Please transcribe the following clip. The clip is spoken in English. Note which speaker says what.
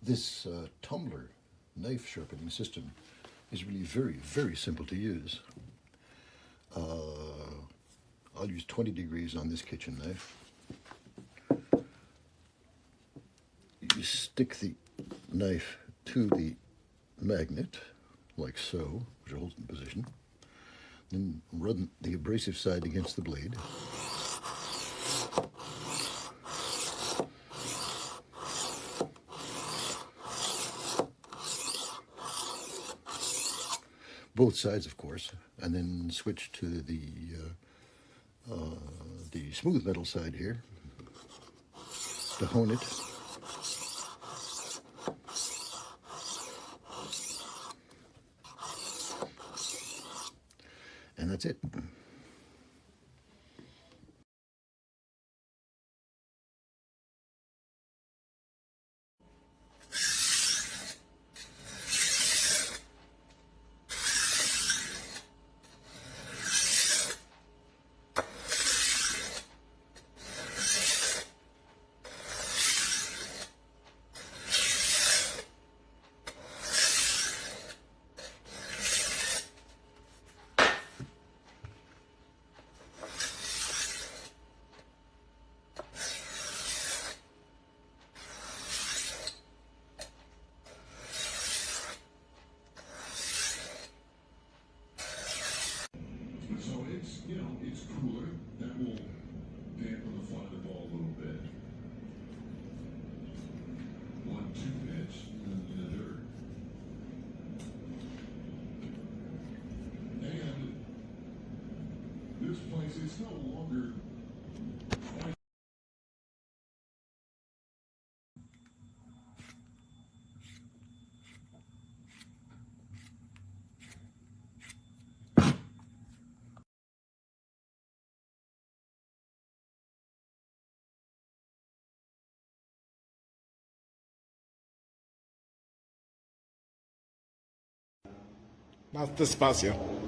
Speaker 1: This Tumbler knife sharpening system is really very, very simple to use. I'll use 20 degrees on this kitchen knife. You stick the knife to the magnet, like so, which holds in position. Then run the abrasive side against the blade. Both sides, of course, and then switch to the smooth metal side here to hone it. And that's it.
Speaker 2: So it's cooler. That will dampen the fun of the ball a little bit. 1-2 pitch in the dirt. And this place is no longer quite.
Speaker 3: Más despacio.